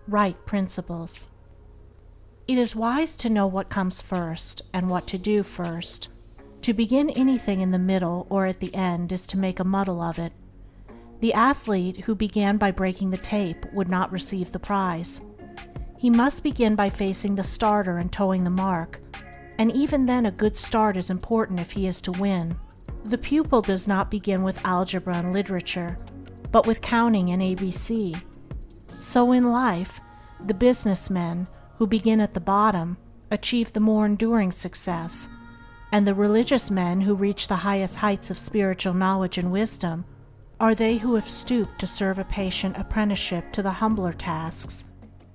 Right principles. It is wise to know what comes first and what to do first. To begin anything in the middle or at the end is to make a muddle of it. The athlete who began by breaking the tape would not receive the prize. He must begin by facing the starter and toeing the mark, and even then a good start is important if he is to win. The pupil does not begin with algebra and literature, but with counting and ABC. So in life, the businessmen who begin at the bottom achieve the more enduring success, and the religious men who reach the highest heights of spiritual knowledge and wisdom are they who have stooped to serve a patient apprenticeship to the humbler tasks,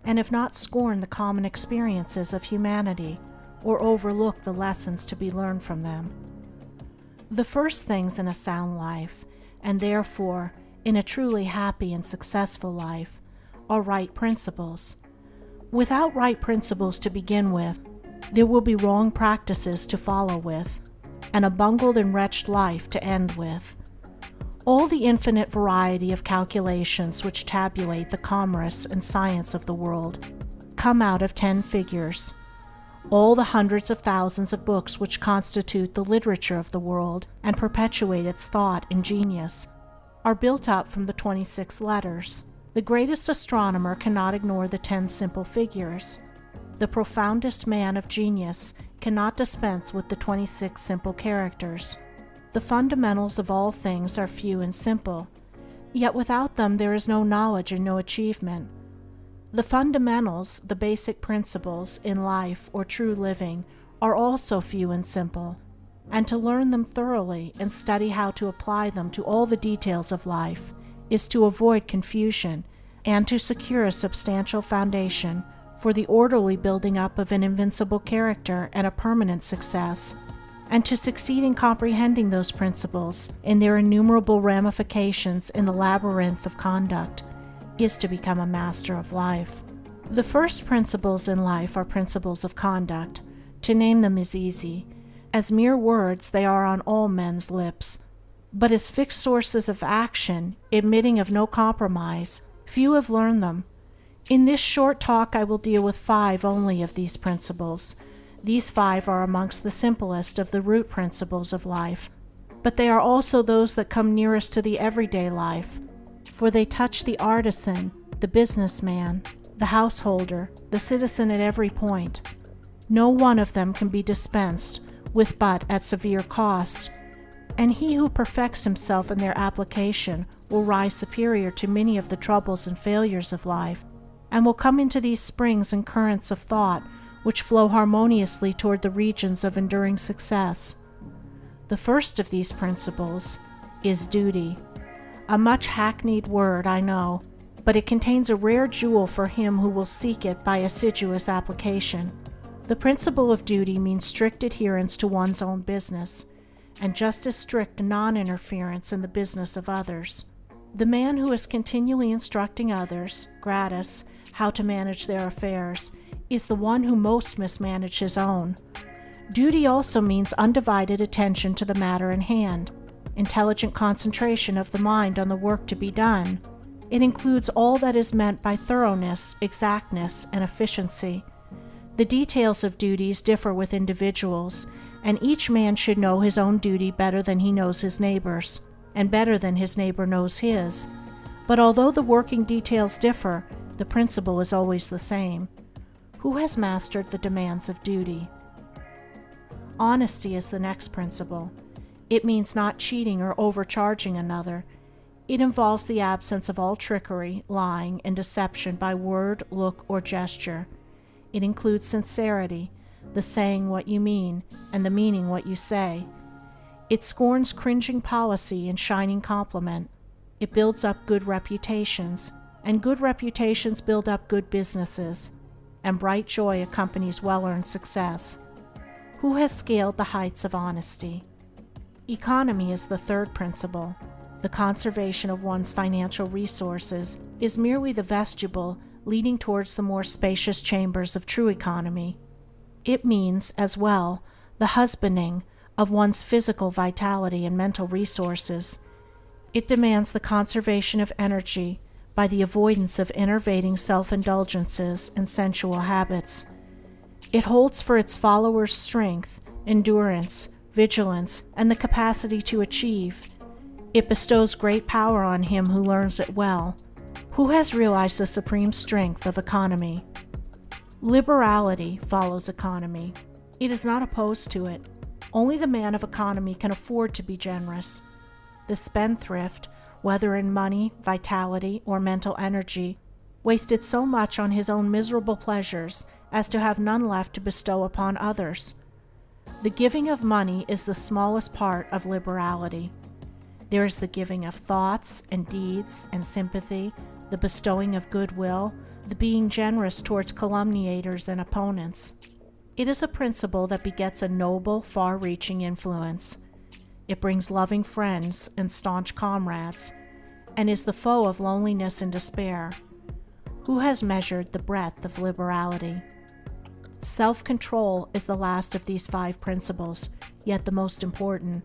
and have not scorned the common experiences of humanity or overlooked the lessons to be learned from them. The first things in a sound life, and therefore in a truly happy and successful life, are right principles. Without right principles to begin with, there will be wrong practices to follow with, and a bungled and wretched life to end with. All the infinite variety of calculations which tabulate the commerce and science of the world come out of 10 figures. All the hundreds of thousands of books which constitute the literature of the world and perpetuate its thought and genius are built up from the 26 letters. The greatest astronomer cannot ignore the 10 simple figures. The profoundest man of genius cannot dispense with the 26 simple characters. The fundamentals of all things are few and simple, yet without them there is no knowledge and no achievement. The fundamentals, the basic principles, in life or true living are also few and simple, and to learn them thoroughly and study how to apply them to all the details of life is to avoid confusion and to secure a substantial foundation for the orderly building up of an invincible character and a permanent success, and to succeed in comprehending those principles in their innumerable ramifications in the labyrinth of conduct is to become a master of life. The first principles in life are principles of conduct. To name them is easy. As mere words they are on all men's lips, but as fixed sources of action, admitting of no compromise, few have learned them. In this short talk I will deal with 5 only of these principles. These 5 are amongst the simplest of the root principles of life, but they are also those that come nearest to the everyday life, for they touch the artisan, the businessman, the householder, the citizen at every point. No one of them can be dispensed with but at severe cost, and he who perfects himself in their application will rise superior to many of the troubles and failures of life, and will come into these springs and currents of thought which flow harmoniously toward the regions of enduring success. The first of these principles is duty. A much hackneyed word, I know, but it contains a rare jewel for him who will seek it by assiduous application. The principle of duty means strict adherence to one's own business, and just as strict non-interference in the business of others. The man who is continually instructing others, gratis, how to manage their affairs, is the one who most mismanages his own. Duty also means undivided attention to the matter in hand, intelligent concentration of the mind on the work to be done. It includes all that is meant by thoroughness, exactness, and efficiency. The details of duties differ with individuals, and each man should know his own duty better than he knows his neighbor's, and better than his neighbor knows his. But although the working details differ, the principle is always the same. Who has mastered the demands of duty? Honesty is the next principle. It means not cheating or overcharging another. It involves the absence of all trickery, lying, and deception by word, look, or gesture. It includes sincerity, the saying what you mean, and the meaning what you say. It scorns cringing policy and shining compliment. It builds up good reputations, and good reputations build up good businesses, and bright joy accompanies well-earned success. Who has scaled the heights of honesty? Economy is the third principle. The conservation of one's financial resources is merely the vestibule leading towards the more spacious chambers of true economy. It means, as well, the husbanding of one's physical vitality and mental resources. It demands the conservation of energy by the avoidance of enervating self-indulgences and sensual habits. It holds for its followers strength, endurance, vigilance, and the capacity to achieve. It bestows great power on him who learns it well, who has realized the supreme strength of economy. Liberality follows economy. It is not opposed to it. Only the man of economy can afford to be generous. The spendthrift, whether in money, vitality, or mental energy, wasted so much on his own miserable pleasures as to have none left to bestow upon others. The giving of money is the smallest part of liberality. There is the giving of thoughts and deeds and sympathy, the bestowing of goodwill, the being generous towards calumniators and opponents. It is a principle that begets a noble, far-reaching influence. It brings loving friends and staunch comrades, and is the foe of loneliness and despair. Who has measured the breadth of liberality? Self-control is the last of these 5 principles, yet the most important.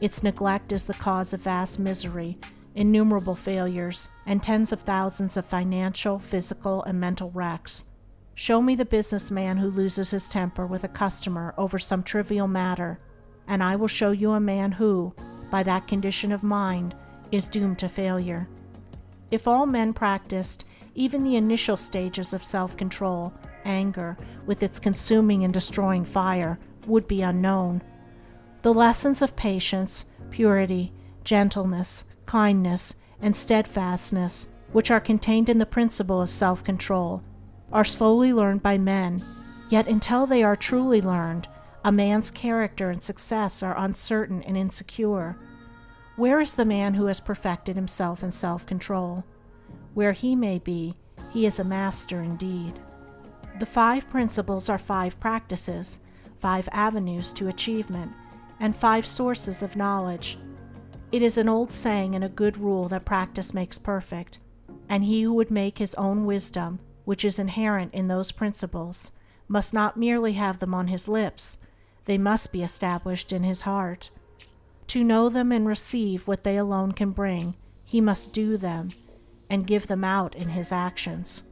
Its neglect is the cause of vast misery, innumerable failures, and tens of thousands of financial, physical, and mental wrecks. Show me the businessman who loses his temper with a customer over some trivial matter, and I will show you a man who, by that condition of mind, is doomed to failure. If all men practiced even the initial stages of self-control, anger, with its consuming and destroying fire, would be unknown. The lessons of patience, purity, gentleness, kindness, and steadfastness, which are contained in the principle of self-control, are slowly learned by men, yet until they are truly learned, a man's character and success are uncertain and insecure. Where is the man who has perfected himself in self-control? Where he may be, he is a master indeed. The 5 principles are 5 practices, 5 avenues to achievement, and 5 sources of knowledge. It is an old saying and a good rule that practice makes perfect, and he who would make his own wisdom, which is inherent in those principles, must not merely have them on his lips, they must be established in his heart. To know them and receive what they alone can bring, he must do them, and give them out in his actions.